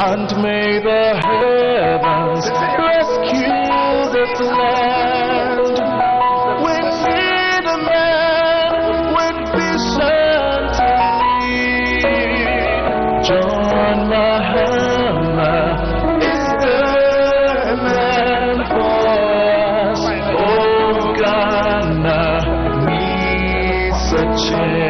And may the heavens rescue this land. We need a man with vision to lead. John Mahama is the man for us. Oh, Ghana needs a change.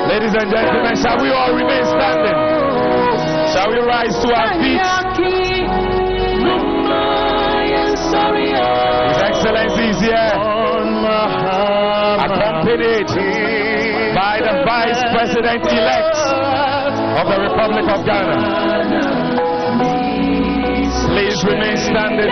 Ladies and gentlemen, shall we all remain standing? Shall we rise to our feet? His Excellency is here, accompanied by the Vice President-elect of the Republic of Ghana. Please remain standing.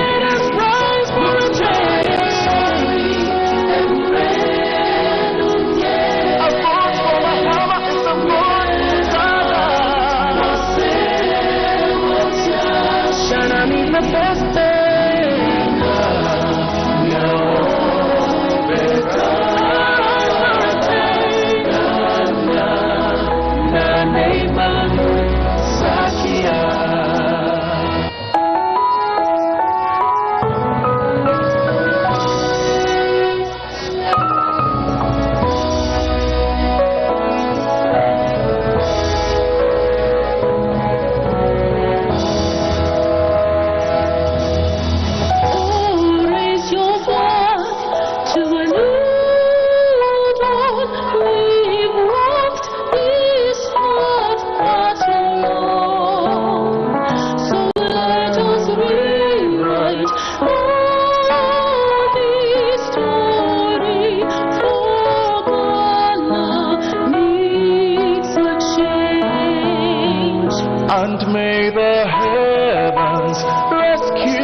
And may the heavens rescue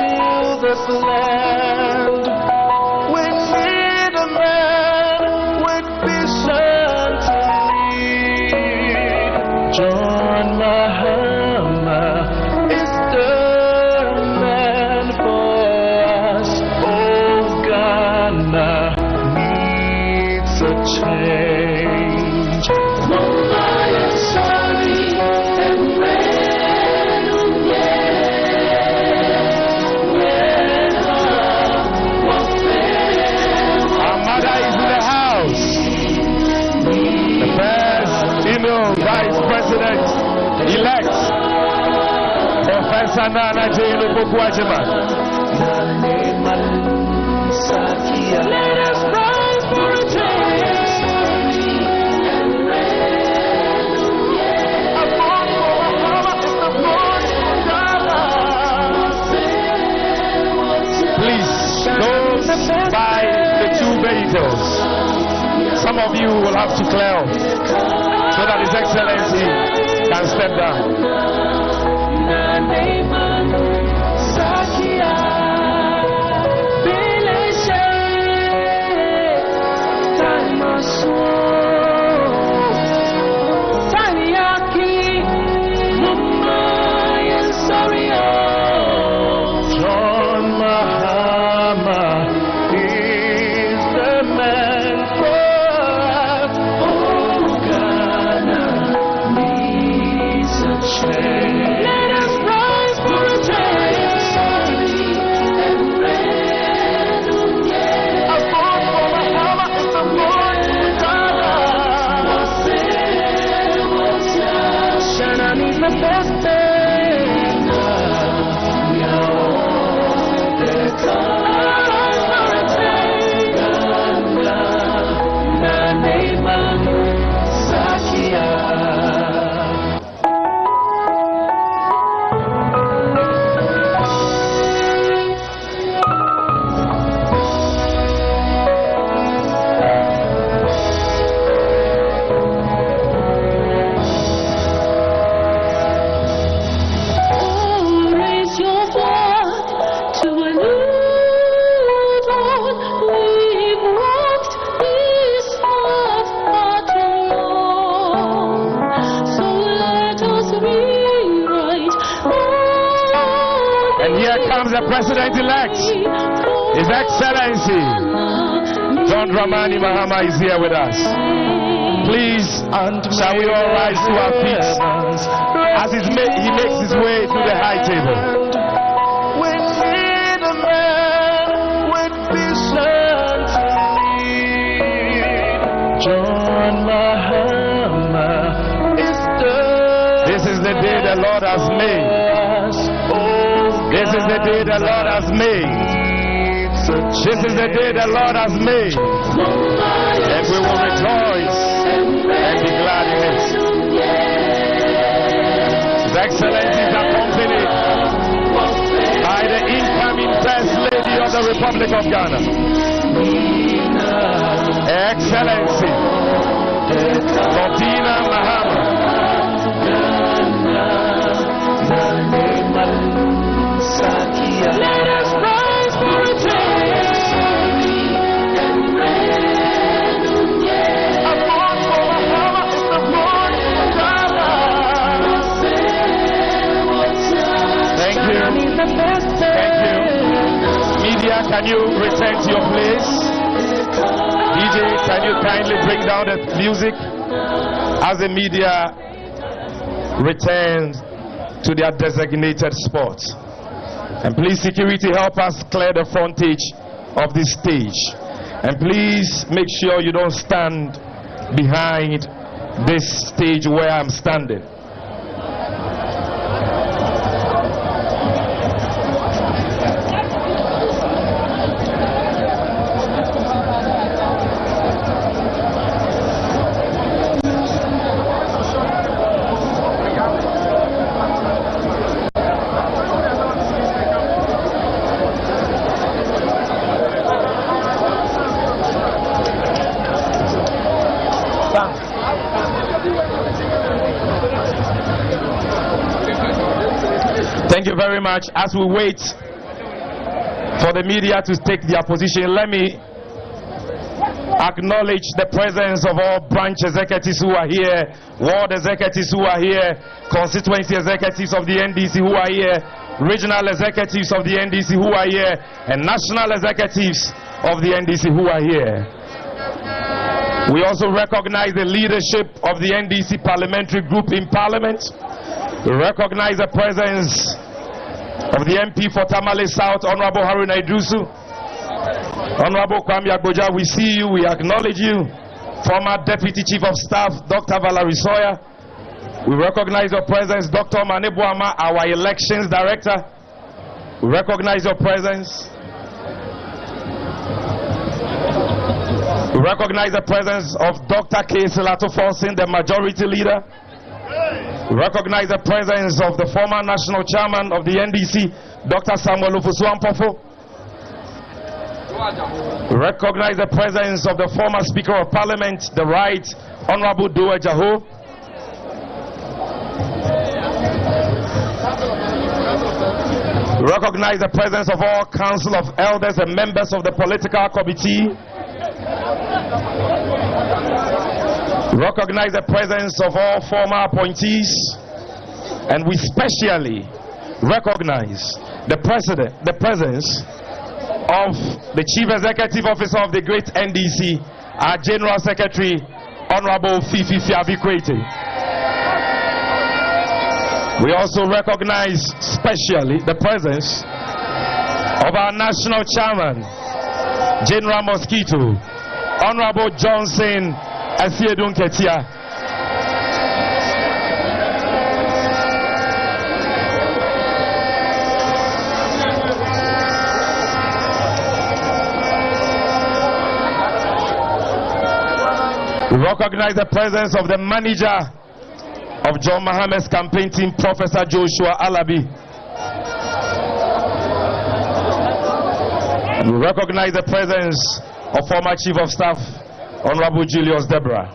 this land. We need a man with vision to lead. John Mahama is the man for us. Oh, Ghana needs a change. Vice President-elect Professor Nana Jane Okuajima. Let us rise for a change. A born for Mahama is the born for Ghana. Please, those by the two vehicles, some of you will have to clear off, so that His Excellency can step down. John Mahama is the man for us. Oh, Ghana needs a change. Let us rise for a change. A born for Mahama is the born for Ghana. Shana needs the best thing. comes the president-elect. His Excellency John Dramani Mahama is here with us. Please, shall we all rise to our feet as he makes his way to the high table. We need a man with vision to lead. John Mahama is This is the day the Lord has made. This is the day the Lord has made. This is the day the Lord has made. And we will rejoice and be glad in it. His Excellency is accompanied by the incoming First Lady of the Republic of Ghana, Excellency Dramani Mahama. Let us rise for a change. A voice for Mahama is the voice for Ghana. Thank you. Thank you. Media, can you return to your place? DJ, can you kindly bring down the music as the media returns to their designated spot? And please, security, help us clear the frontage of this stage. And please make sure you don't stand behind this stage where I'm standing. Thank you very much. As we wait for the media to take their position, let me acknowledge the presence of all branch executives who are here, ward executives who are here, constituency executives of the NDC who are here, regional executives of the NDC who are here, and national executives of the NDC who are here. We also recognize the leadership of the NDC parliamentary group in Parliament. We recognize the presence of the MP for Tamale South, Honorable Haruna Idrusu. Honorable Kwame Agboja, we see you, we acknowledge you. Former Deputy Chief of Staff, Dr. Valerie Sawyer. We recognize your presence, Dr. Manebuama, our Elections Director. We recognize your presence. We recognize the presence of Dr. K. Silato Forsin, the Majority Leader. We recognize the presence of the former National Chairman of the NDC, Dr. Samuel Ofosu-Ampofo. We recognize the presence of the former Speaker of Parliament, the Right Honorable Doe Jaho. We recognize the presence of all Council of Elders and members of the political committee. We recognize the presence of all former appointees, and we specially recognize the presence of the Chief Executive Officer of the great NDC, our General Secretary, Honorable Fifi Fiabikwete. We also recognize specially the presence of our National Chairman, General Mosquito, Honorable Johnson Asiedun Ketia. We recognize the presence of the manager of John Mahama's campaign team, Professor Joshua Alabi. And we recognize the presence of former Chief of Staff, Honorable Julius Deborah.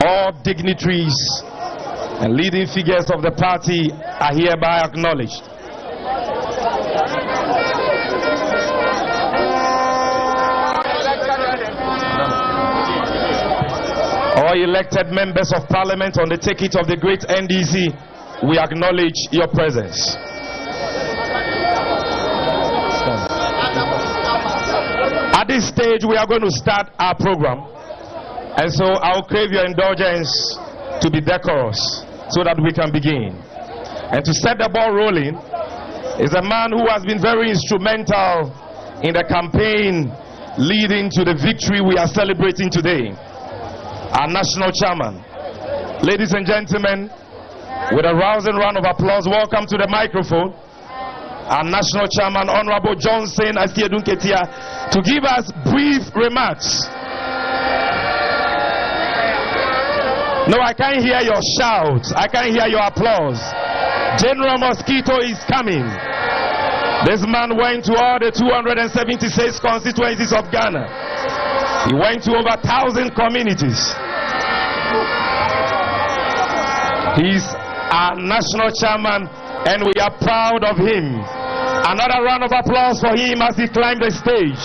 All dignitaries and leading figures of the party are hereby acknowledged. All elected members of Parliament on the ticket of the great NDC, we acknowledge your presence. At this stage, we are going to start our program. And so I'll crave your indulgence to be decorous so that we can begin. And to set the ball rolling is a man who has been very instrumental in the campaign leading to the victory we are celebrating today. Our national chairman. Ladies and gentlemen, with a rousing round of applause, welcome to the microphone our national chairman, Honorable Johnson Asiedun Ketia, to give us brief remarks. No, I can't hear your shouts. I can't hear your applause. General Mosquito is coming. This man went to all the 276 constituencies of Ghana. He went to over 1,000 communities. He's our national chairman, and we are proud of him. Another round of applause for him as he climbed the stage.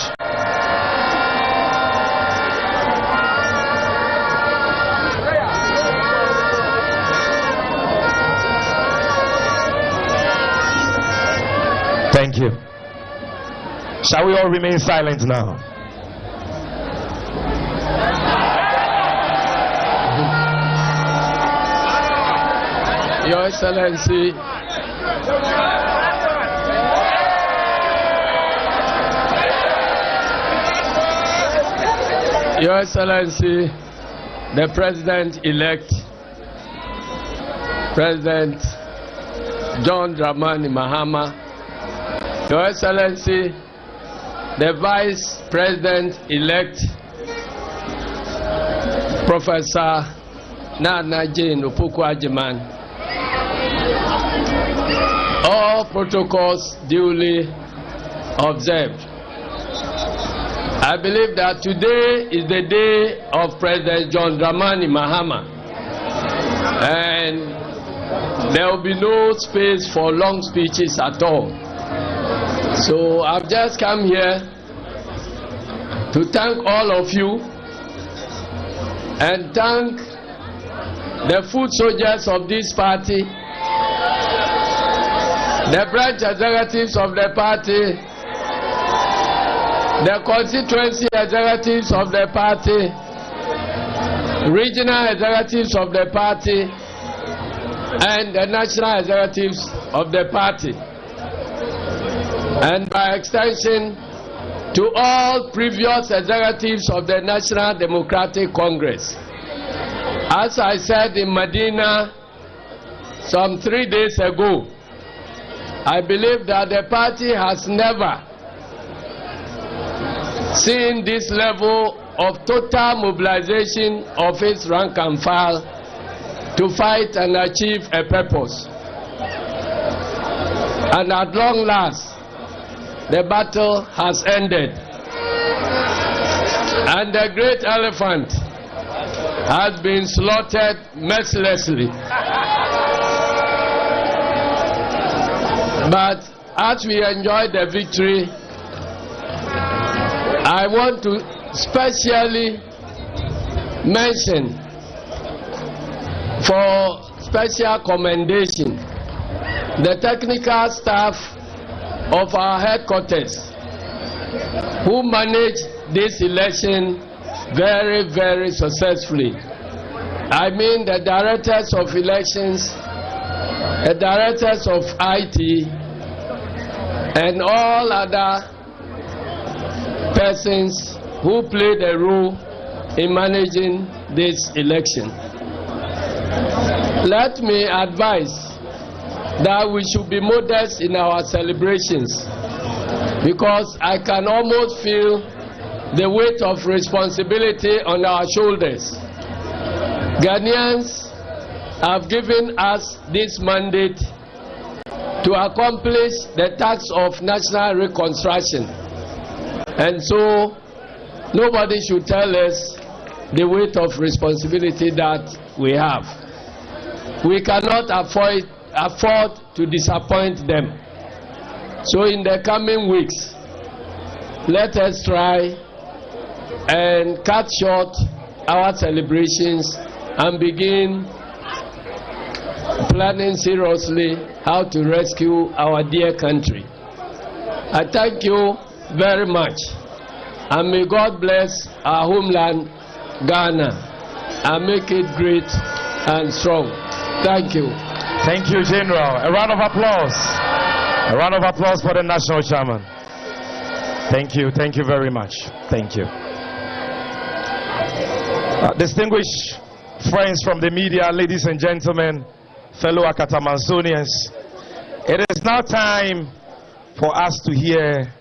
Thank you. Shall we all remain silent now? Your Excellency, Your Excellency, the President-elect, President John Dramani Mahama, Your Excellency, the Vice President-elect, Professor Nana Jane Opoku-Agyeman, all protocols duly observed. I believe that today is the day of President John Dramani Mahama, and there will be no space for long speeches at all. So I've just come here to thank all of you and thank the foot soldiers of this party, the branch executives of the party, the constituency executives of the party, regional executives of the party, and the national executives of the party, and by extension to all previous executives of the National Democratic Congress. As I said in Medina some 3 days ago, I believe that the party has never seen this level of total mobilization of its rank and file to fight and achieve a purpose. And at long last, the battle has ended, and the great elephant has been slaughtered mercilessly. But as we enjoy the victory, I want to specially mention for special commendation the technical staff of our headquarters who managed this election very, very successfully. I mean the directors of elections, the directors of IT, and all other persons who played a role in managing this election. Let me advise that we should be modest in our celebrations, because I can almost feel the weight of responsibility on our shoulders. Ghanaians have given us this mandate to accomplish the task of national reconstruction, and so nobody should tell us the weight of responsibility that we have. We cannot afford to disappoint them. So in the coming weeks, let us try and cut short our celebrations and begin planning seriously how to rescue our dear country. I thank you very much And may God bless our homeland, Ghana, and make it great and strong. Thank you. Thank you, General. A round of applause. A round of applause for the national chairman. Thank you. Thank you very much. Thank you. Distinguished friends from the media, ladies and gentlemen, fellow Akatamansonians, it is now time for us to hear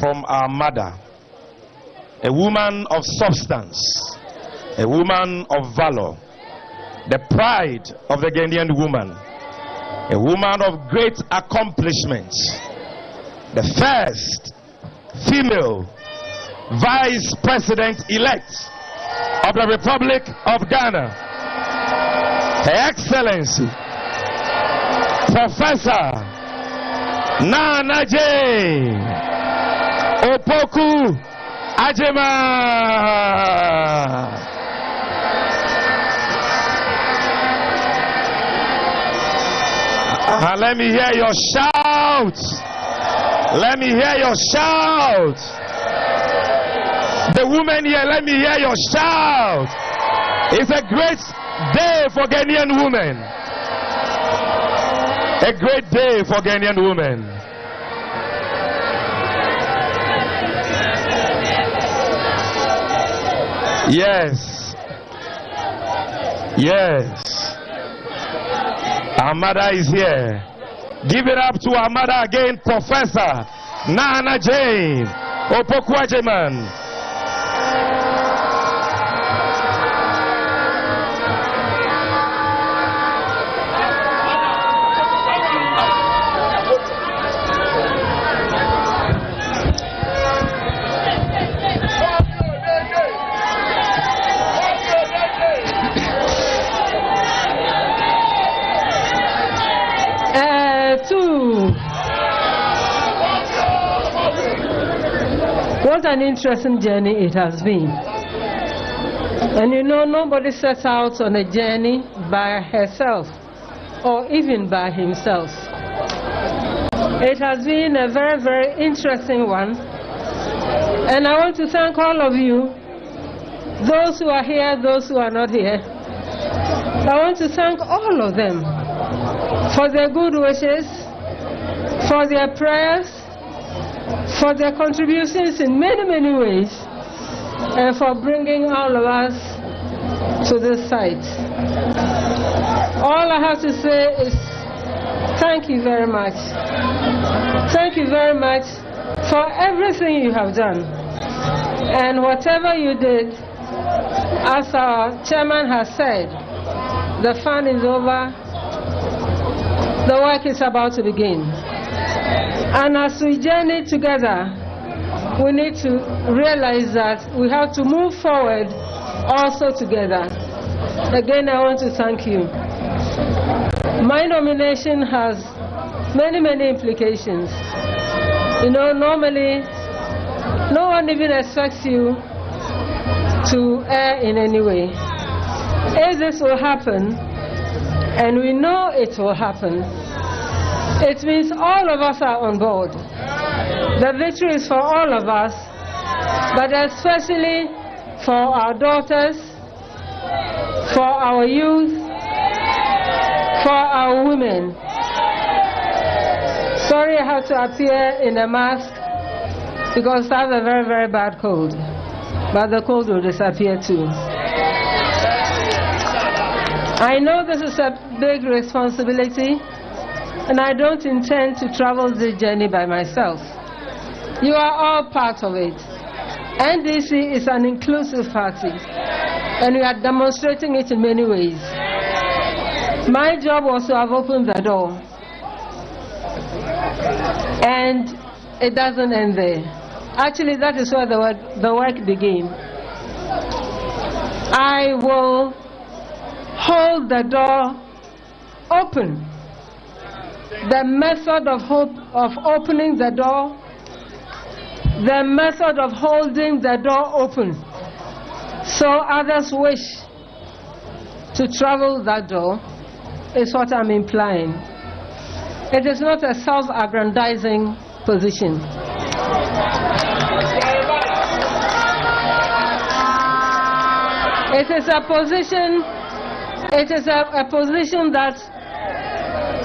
from our mother, a woman of substance, a woman of valor, the pride of the Ghanaian woman, a woman of great accomplishments, the first female vice president-elect of the Republic of Ghana, Her Excellency Professor Nana J. Opoku Ajema. Let me hear your shout. Let me hear your shout. The women here, let me hear your shout. It's a great day for Ghanaian women. A great day for Ghanaian women. Yes. Yes. Our mother is here. Give it up to our mother again, Professor Nana Jane Opoku Ajeman. What an interesting journey it has been. And you know, nobody sets out on a journey by herself or even by himself. It has been a very, very interesting one. And I want to thank all of you, those who are here, those who are not here. I want to thank all of them for their good wishes, for their prayers, for their contributions in many, many ways, and for bringing all of us to this site. All I have to say is thank you very much. Thank you very much for everything you have done. And whatever you did, as our chairman has said, the fun is over, the work is about to begin. And as we journey together, we need to realize that we have to move forward also together. Again, I want to thank you. My nomination has many, many implications. You know, normally, no one even expects you to err in any way. If this will happen, and we know it will happen, it means all of us are on board. The victory is for all of us, but especially for our daughters, for our youth, for our women. Sorry I have to appear in a mask because I have a very, very bad cold. But the cold will disappear too. I know this is a big responsibility, and I don't intend to travel this journey by myself. You are all part of it. NDC is an inclusive party, and we are demonstrating it in many ways. My job was to have opened the door, and it doesn't end there. Actually, that is where the work began. I will hold the door open. The method of opening the door, the method of holding the door open so others wish to travel that door is what I'm implying. It is not a self-aggrandizing position. It is a position. It is a position that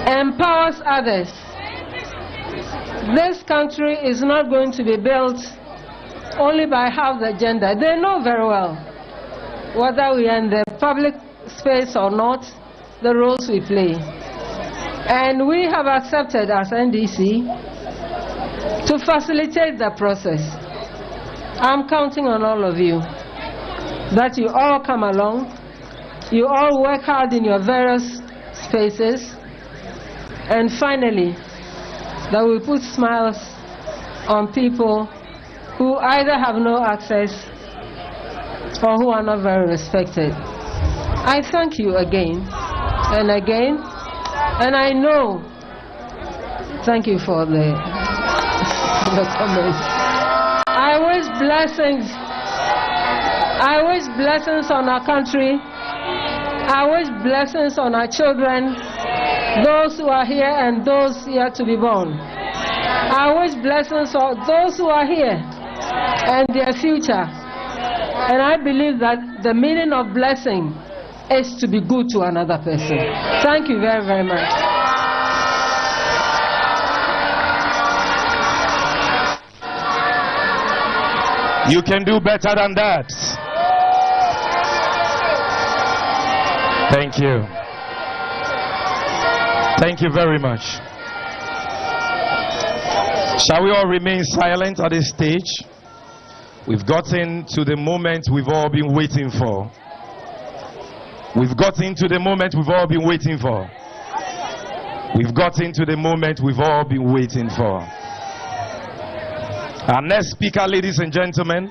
empowers others. This country is not going to be built only by half the gender. They know very well, whether we are in the public space or not, the roles we play. And we have accepted as NDC to facilitate the process. I'm counting on all of you, that you all come along, you all work hard in your various spaces, and finally, that we put smiles on people who either have no access or who are not very respected. I thank you again and again, and I know, thank you for the comments. I wish blessings on our country. I wish blessings on our children, those who are here and those yet to be born. I wish blessings on those who are here and their future. And I believe that the meaning of blessing is to be good to another person. Thank you very, very much. You can do better than that. Thank you. Thank you very much. Shall we all remain silent at this stage? We've gotten to the moment we've all been waiting for. We've gotten to the moment we've all been waiting for. We've gotten to the moment we've all been waiting for. Our next speaker, ladies and gentlemen,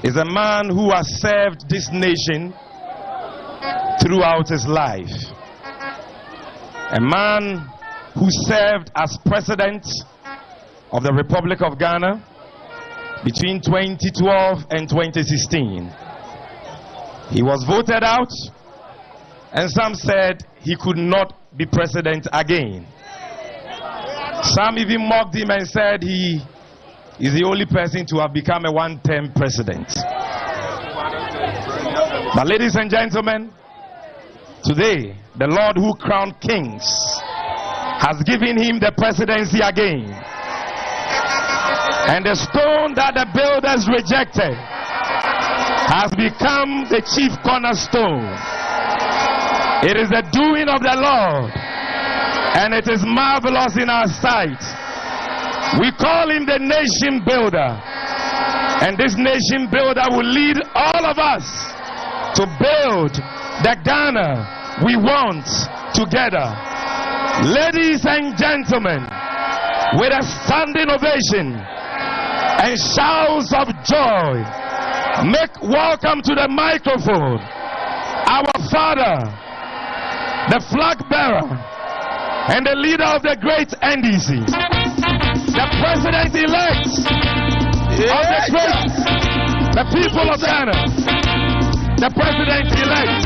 is a man who has served this nation throughout his life. A man who served as president of the Republic of Ghana between 2012 and 2016. He was voted out, and some said he could not be president again. Some even mocked him and said he is the only person to have become a one-term president. But ladies and gentlemen, today, the Lord who crowned kings has given him the presidency again. And the stone that the builders rejected has become the chief cornerstone. It is the doing of the Lord, and it is marvelous in our sight. We call him the nation builder, and this nation builder will lead all of us to build the Ghana we want together. Ladies and gentlemen, with a standing ovation and shouts of joy, make welcome to the microphone our father, the flag bearer and the leader of the great NDC, the president-elect of the people of Ghana, the president-elect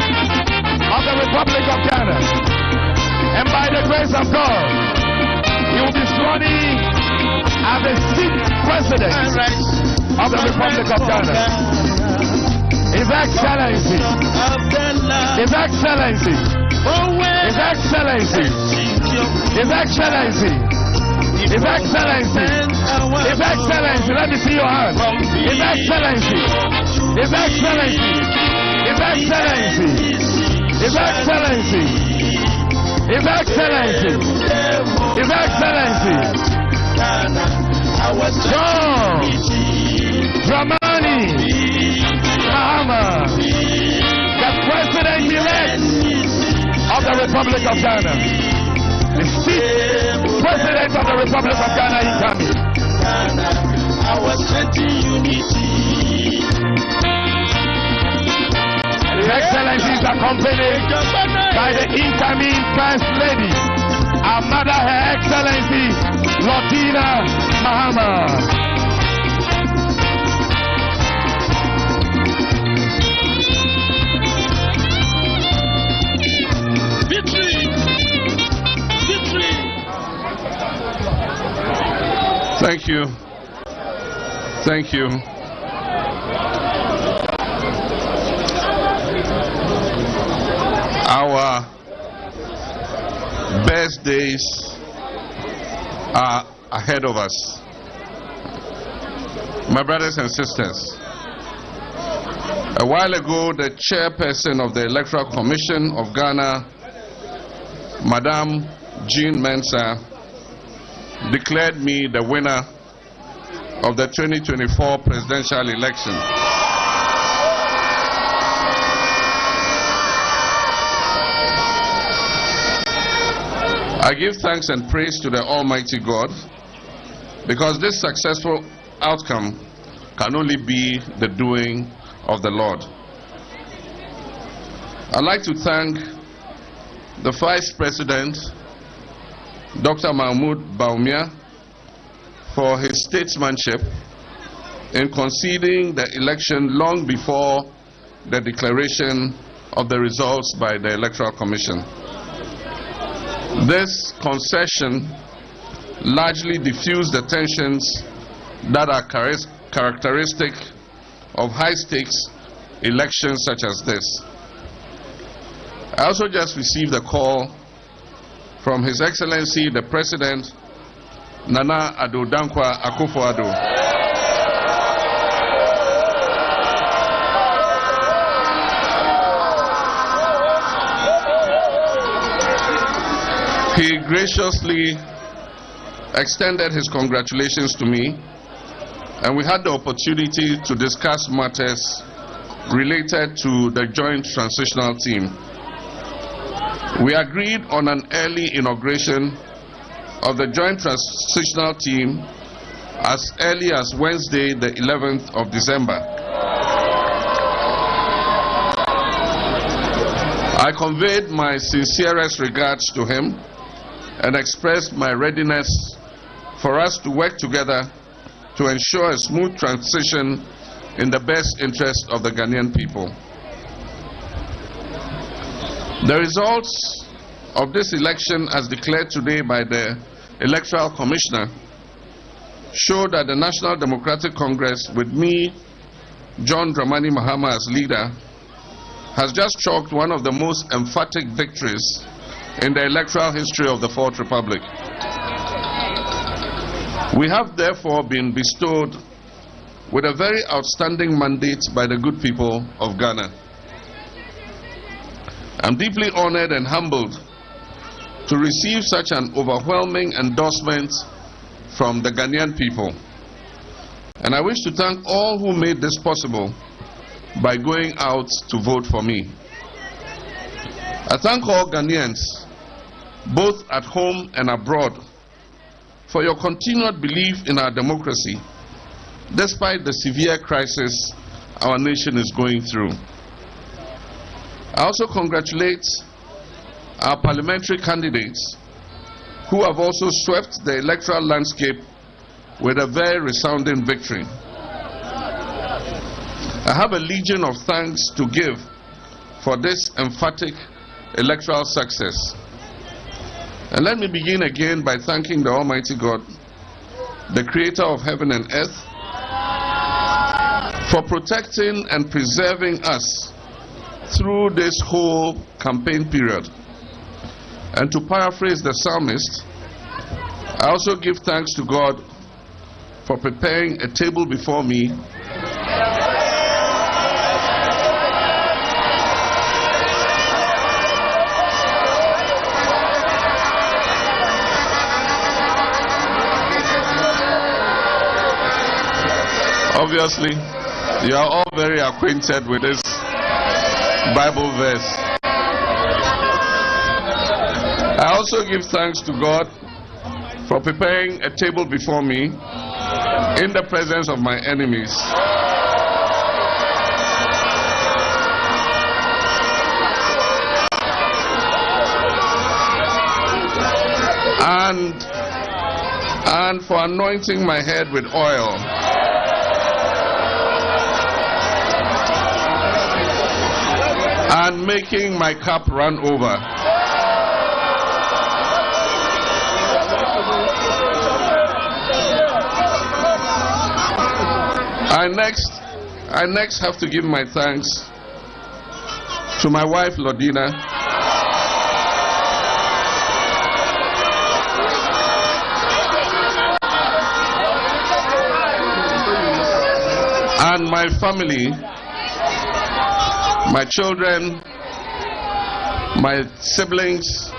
of the Republic of Ghana. And by the grace of God, he will be sworn in as the 6th president of the Republic of Ghana. His Excellency, His Excellency, His Excellency, His Excellency, His Excellency, His Excellency, let me see your hand. His Excellency, His Excellency, His Excellency, His Excellency, His Excellency, His Excellency, John Dramani Mahama, the President-elect of the Republic of Ghana, the 6th President of the Republic of Ghana incoming. Our unity. His Excellency is accompanied by the incoming First Lady, our Mother, Her Excellency, Dramani Mahama. Thank you. Thank you. Our best days are ahead of us. My brothers and sisters, a while ago, the chairperson of the Electoral Commission of Ghana, Madam Jean Mensah, declared me the winner of the 2024 presidential election. I give thanks and praise to the Almighty God, because this successful outcome can only be the doing of the Lord. I'd like to thank the Vice President, Dr. Mahmoud Bawumia, for his statesmanship in conceding the election long before the declaration of the results by the Electoral Commission. This concession largely diffused the tensions that are characteristic of high-stakes elections such as this. I also just received a call from His Excellency the President, Nana Addo Dankwa Akufo-Addo. He graciously extended his congratulations to me, and we had the opportunity to discuss matters related to the Joint Transitional Team. We agreed on an early inauguration of the Joint Transitional Team as early as Wednesday, the 11th of December. I conveyed my sincerest regards to him and expressed my readiness for us to work together to ensure a smooth transition in the best interest of the Ghanaian people. The results of this election, as declared today by the Electoral Commissioner, show that the National Democratic Congress, with me, John Dramani Mahama, as leader, has just chalked one of the most emphatic victories in the electoral history of the Fourth Republic. We have therefore been bestowed with a very outstanding mandate by the good people of Ghana. I'm deeply honored and humbled to receive such an overwhelming endorsement from the Ghanaian people. And I wish to thank all who made this possible by going out to vote for me. I thank all Ghanaians, both at home and abroad, for your continued belief in our democracy, despite the severe crisis our nation is going through. I also congratulate our parliamentary candidates who have also swept the electoral landscape with a very resounding victory. I have a legion of thanks to give for this emphatic electoral success. And let me begin again by thanking the Almighty God, the creator of heaven and earth, for protecting and preserving us through this whole campaign period. And to paraphrase the psalmist, I also give thanks to God for preparing a table before me Obviously, you are all very acquainted with this Bible verse. I also give thanks to God for preparing a table before me in the presence of my enemies. And for anointing my head with oil. And making my cup run over. I next have to give my thanks to my wife Lodina and my family, my children, my siblings,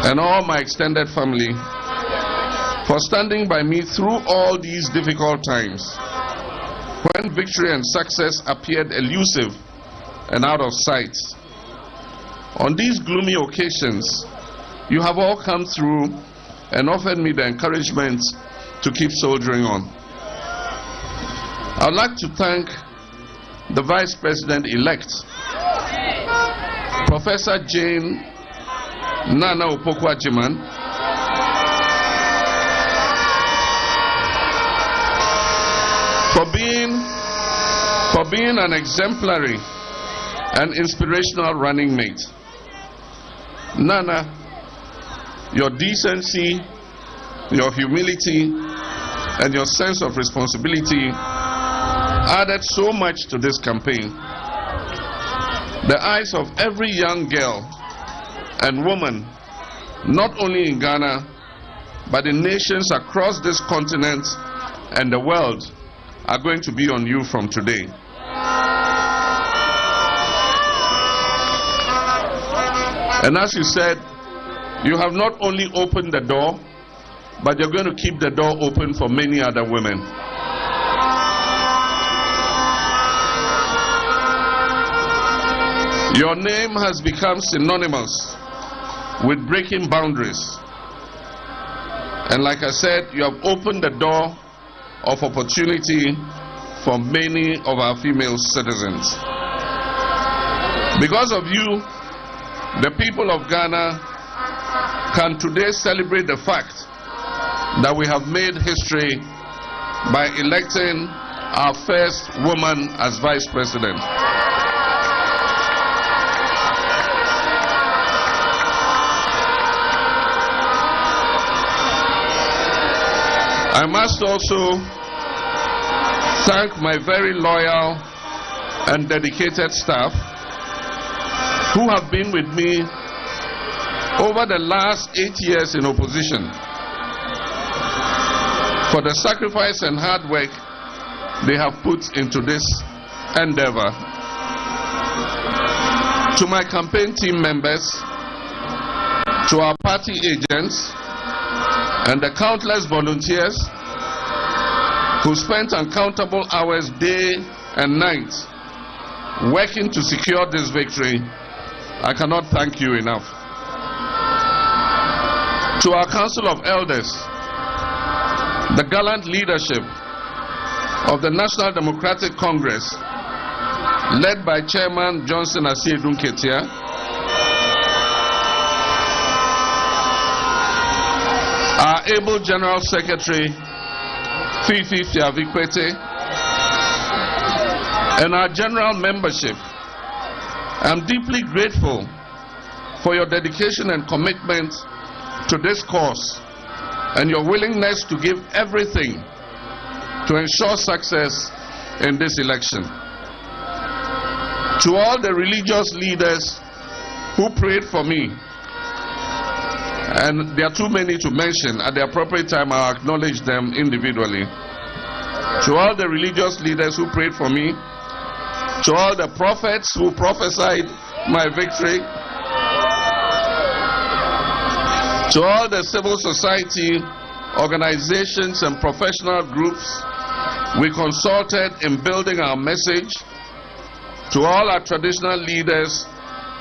and all my extended family for standing by me through all these difficult times when victory and success appeared elusive and out of sight. On these gloomy occasions, you have all come through and offered me the encouragement to keep soldiering on. I would like to thank the Vice President-elect, Professor Jane Nana Opoku-Agyeman, for being an exemplary and inspirational running mate. Nana, your decency, your humility, and your sense of responsibility added so much to this campaign. The eyes of every young girl and woman, not only in Ghana, but in nations across this continent and the world, are going to be on you from today. And as you said, you have not only opened the door, but you're going to keep the door open for many other women. Your name has become synonymous with breaking boundaries. And like I said, you have opened the door of opportunity for many of our female citizens. Because of you, the people of Ghana can today celebrate the fact that we have made history by electing our first woman as Vice President. I must also thank my very loyal and dedicated staff who have been with me over the last 8 years in opposition for the sacrifice and hard work they have put into this endeavor. To my campaign team members, to our party agents, and the countless volunteers who spent uncountable hours day and night working to secure this victory, I cannot thank you enough. To our Council of Elders, the gallant leadership of the National Democratic Congress, led by Chairman Johnson Asiedu Nketia, our able General Secretary Fifi Fiavikwete, and our general membership, I'm deeply grateful for your dedication and commitment to this cause and your willingness to give everything to ensure success in this election. To all the religious leaders who prayed for me, and there are too many to mention, at the appropriate time I'll acknowledge them individually. To all the religious leaders who prayed for me, to all the prophets who prophesied my victory, to all the civil society organizations and professional groups we consulted in building our message, to all our traditional leaders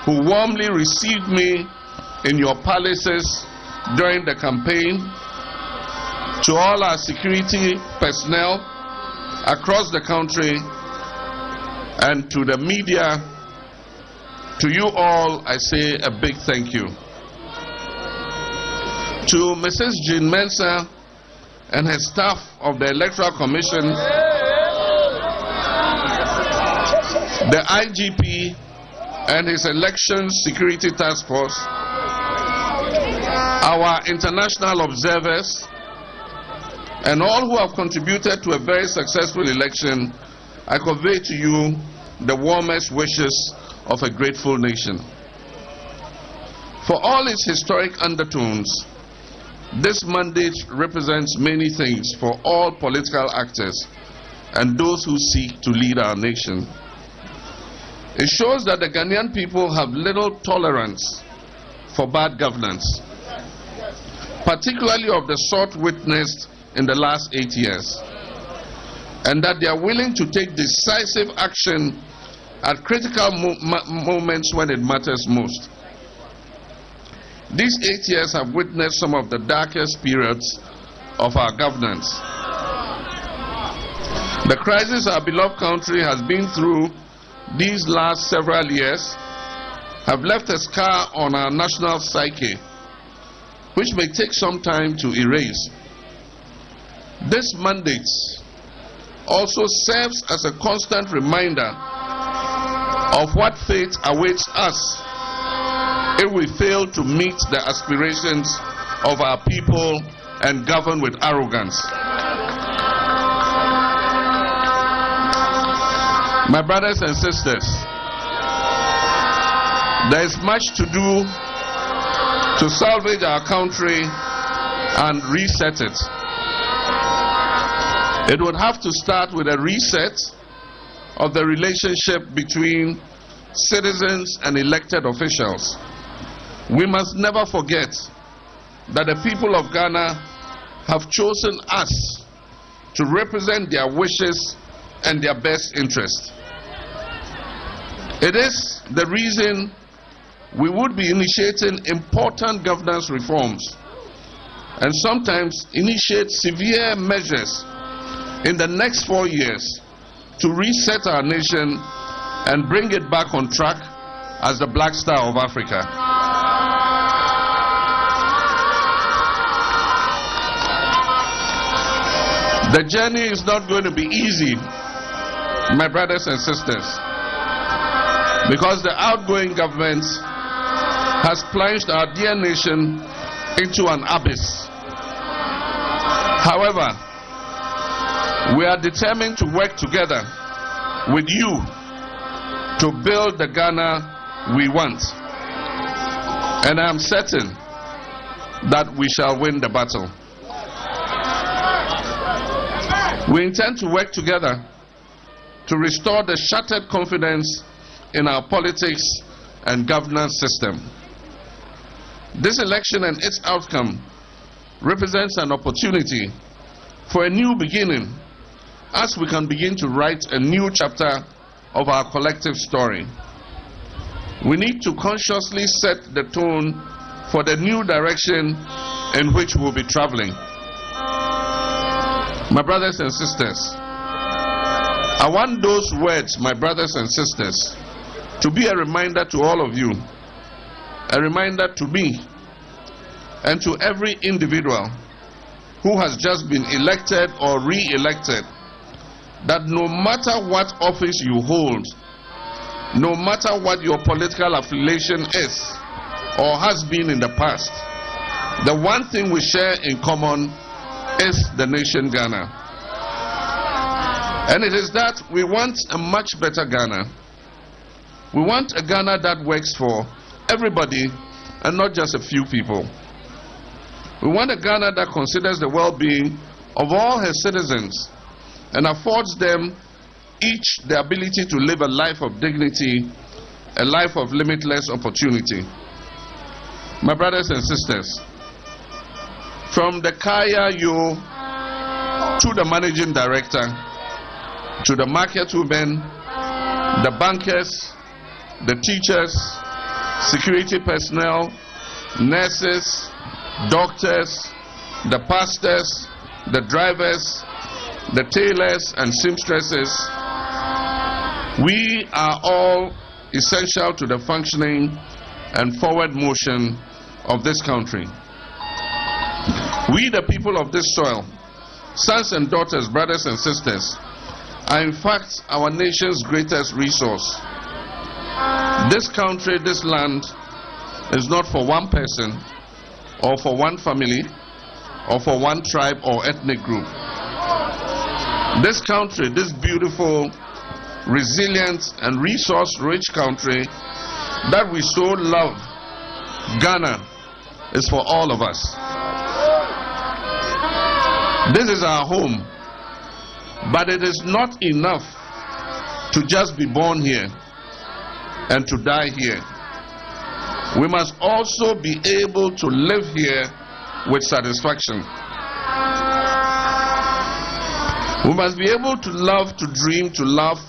who warmly received me in your palaces during the campaign, to all our security personnel across the country, and to the media, to you all I say a big thank you. To Mrs. Jean Mensah and her staff of the Electoral Commission, the IGP and his election security task force, our international observers, and all who have contributed to a very successful election, I convey to you the warmest wishes of a grateful nation. For all its historic undertones, this mandate represents many things for all political actors and those who seek to lead our nation. It shows that the Ghanaian people have little tolerance for bad governance, particularly of the sort witnessed in the last 8 years, and that they are willing to take decisive action at critical moments when it matters most. These 8 years have witnessed some of the darkest periods of our governance. The crisis our beloved country has been through these last several years have left a scar on our national psyche, which may take some time to erase. This mandate also serves as a constant reminder of what fate awaits us if we fail to meet the aspirations of our people and govern with arrogance. My brothers and sisters, there is much to do to salvage our country and reset it. It would have to start with a reset of the relationship between citizens and elected officials. We must never forget that the people of Ghana have chosen us to represent their wishes and their best interest. It is the reason we would be initiating important governance reforms and sometimes initiate severe measures in the next 4 years to reset our nation and bring it back on track as the Black Star of Africa. The journey is not going to be easy, my brothers and sisters, because the outgoing government has plunged our dear nation into an abyss. However, we are determined to work together with you to build the Ghana we want. And I am certain that we shall win the battle. We intend to work together to restore the shattered confidence in our politics and governance system. This election and its outcome represents an opportunity for a new beginning as we can begin to write a new chapter of our collective story. We need to consciously set the tone for the new direction in which we'll be traveling. My brothers and sisters, I want those words, my brothers and sisters, to be a reminder to all of you, a reminder to me, and to every individual who has just been elected or re-elected, that no matter what office you hold, no matter what your political affiliation is or has been in the past, the one thing we share in common is the nation Ghana. And it is that we want a much better Ghana. We want a Ghana that works for everybody and not just a few people. We want a Ghana that considers the well-being of all her citizens and affords them each the ability to live a life of dignity, a life of limitless opportunity. My brothers and sisters, from the Kaya Yo to the managing director, to the market women, the bankers, the teachers, security personnel, nurses, doctors, the pastors, the drivers, the tailors and seamstresses, we are all essential to the functioning and forward motion of this country. We, the people of this soil, sons and daughters, brothers and sisters, are in fact our nation's greatest resource. This country, this land, is not for one person, or for one family, or for one tribe or ethnic group. This country, this beautiful, resilient, and resource-rich country that we so love, Ghana, is for all of us. This is our home. But it is not enough to just be born here and to die here. We must also be able to live here with satisfaction. We must be able to love, to dream, to laugh,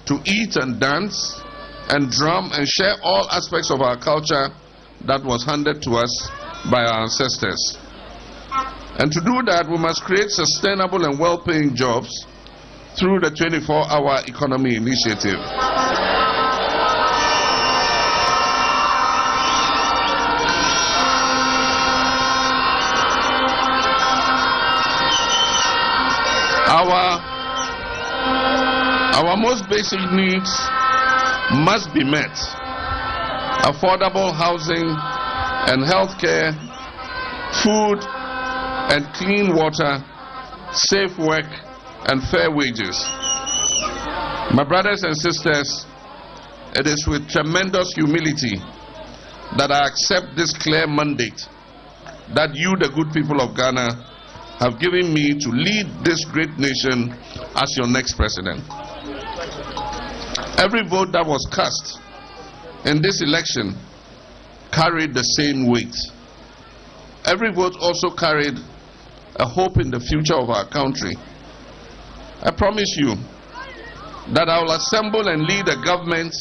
to eat and dance and drum and share all aspects of our culture that was handed to us by our ancestors. And to do that, we must create sustainable and well-paying jobs through the 24-hour economy initiative. Our most basic needs must be met. Affordable housing and health care, food and clean water, safe work and fair wages. My brothers and sisters, it is with tremendous humility that I accept this clear mandate that you, the good people of Ghana, have given me to lead this great nation as your next president. Every vote that was cast in this election carried the same weight. Every vote also carried a hope in the future of our country. I promise you that I will assemble and lead a government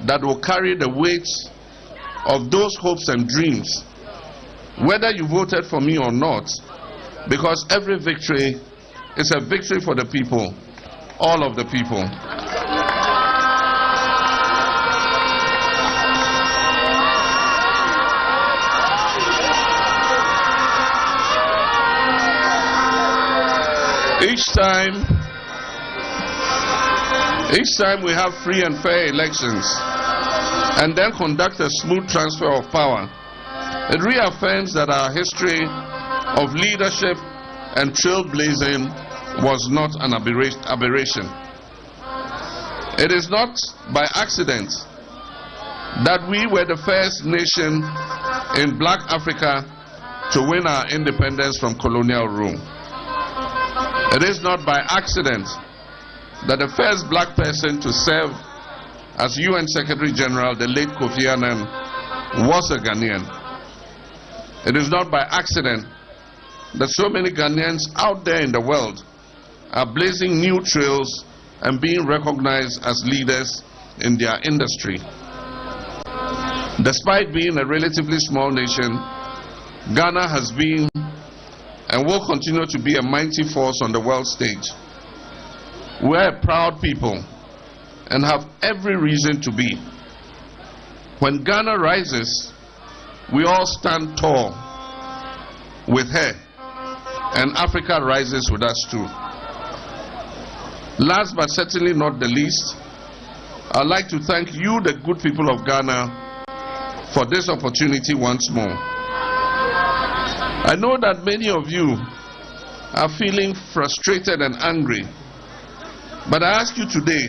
that will carry the weight of those hopes and dreams, whether you voted for me or not, because every victory is a victory for the people, all of the people. Each time we have free and fair elections and then conduct a smooth transfer of power, it reaffirms that our history of leadership and trailblazing was not an aberration. It is not by accident that we were the first nation in Black Africa to win our independence from colonial rule. It is not by accident that the first black person to serve as UN Secretary General, the late Kofi Annan, was a Ghanaian. It is not by accident that so many Ghanaians out there in the world are blazing new trails and being recognized as leaders in their industry. Despite being a relatively small nation, Ghana has been and will continue to be a mighty force on the world stage. We are a proud people and have every reason to be. When Ghana rises, we all stand tall with her, and Africa rises with us too. Last but certainly not the least, I'd like to thank you, the good people of Ghana, for this opportunity once more. I know that many of you are feeling frustrated and angry, but I ask you today,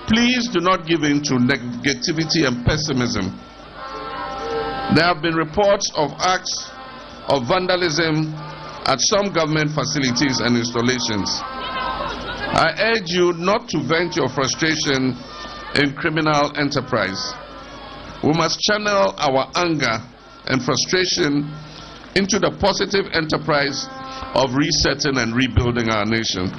please do not give in to negativity and pessimism. There have been reports of acts of vandalism at some government facilities and installations. I urge you not to vent your frustration in criminal enterprise. We must channel our anger and frustration into the positive enterprise of resetting and rebuilding our nation.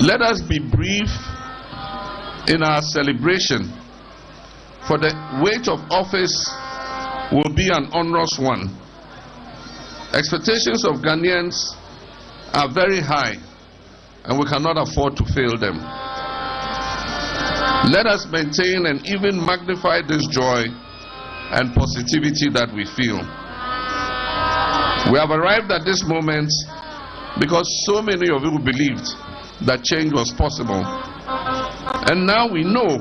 Let us be brief in our celebration, for the weight of office will be an onerous one. Expectations of Ghanaians are very high, and we cannot afford to fail them. Let us maintain and even magnify this joy and positivity that we feel. We have arrived at this moment because so many of you believed that change was possible. And now we know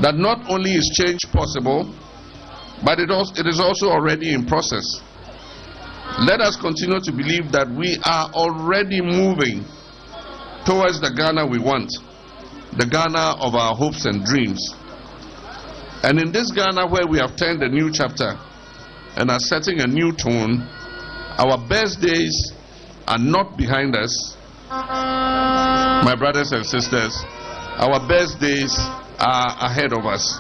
that not only is change possible, but it is also already in process. Let us continue to believe that we are already moving towards the Ghana we want, the Ghana of our hopes and dreams. And in this Ghana where we have turned a new chapter, and are setting a new tone. Our best days are not behind us. My brothers and sisters, our best days are ahead of us.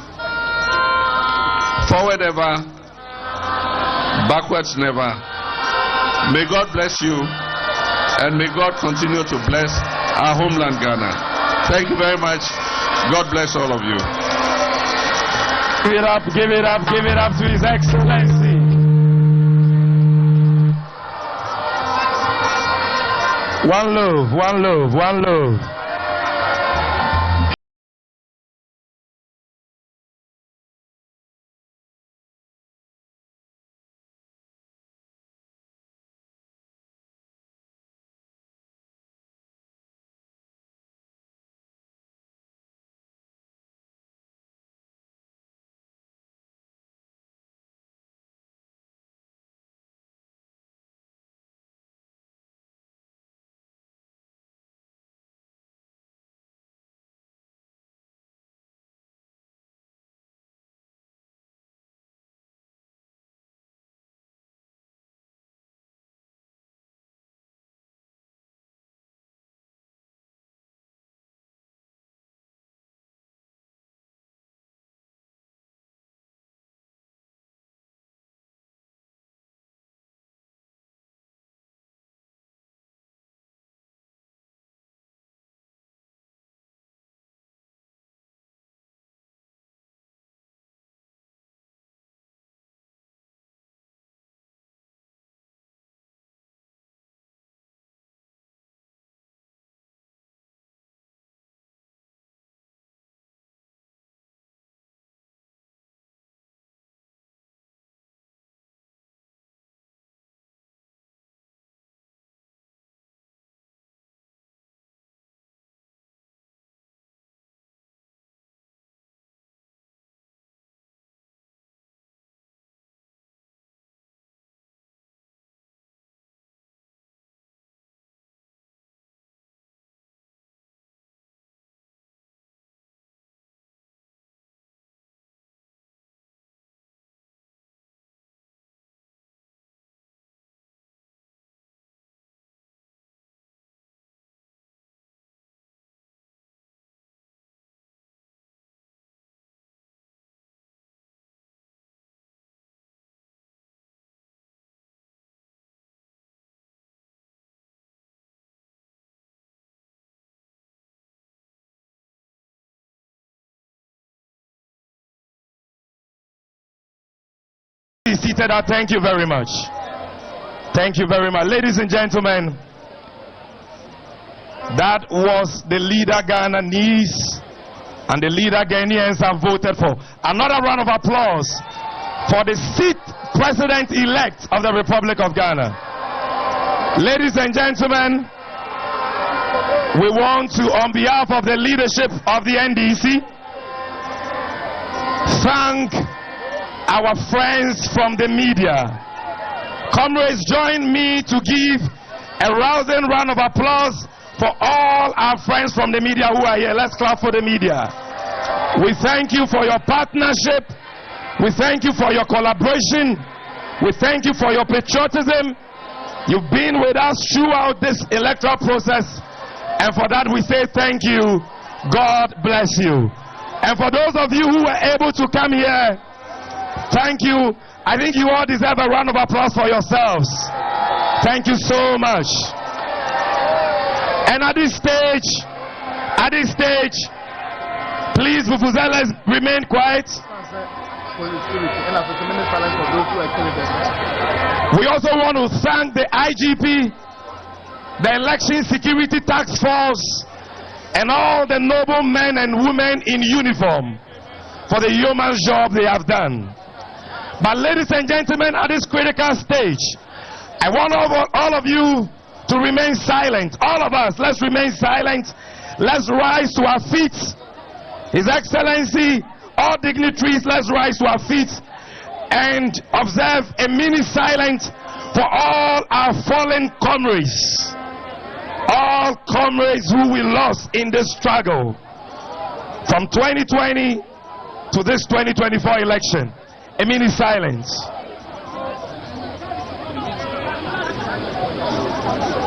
Forward ever, backwards never. May God bless you, and may God continue to bless our homeland Ghana. Thank you very much. God bless all of you. Give it up, give it up, give it up to His Excellency. One love, one love, one love. Seated. Thank you very much. Thank you very much. Ladies and gentlemen, that was the leader Ghana needs and the leader Ghanaians have voted for. Another round of applause for the seat president-elect of the Republic of Ghana. Ladies and gentlemen, we want to, on behalf of the leadership of the NDC, thank our friends from the media. Comrades, join me to give a rousing round of applause for all our friends from the media who are here. Let's clap for the media. We thank you for your partnership. We thank you for your collaboration. We thank you for your patriotism. You've been with us throughout this electoral process, and for that we say thank you. God bless you. And for those of you who were able to come here, thank you. I think you all deserve a round of applause for yourselves. Thank you so much. And at this stage, please, Vuvuzelas, remain quiet. We also want to thank the IGP, the Election Security Task Force, and all the noble men and women in uniform for the yeoman's job they have done. But ladies and gentlemen, at this critical stage, I want all of you to remain silent. All of us, let's remain silent. Let's rise to our feet. His Excellency, all dignitaries, let's rise to our feet and observe a minute silence for all our fallen comrades. All comrades who we lost in this struggle from 2020 to this 2024 election. A minute silence. Thank you.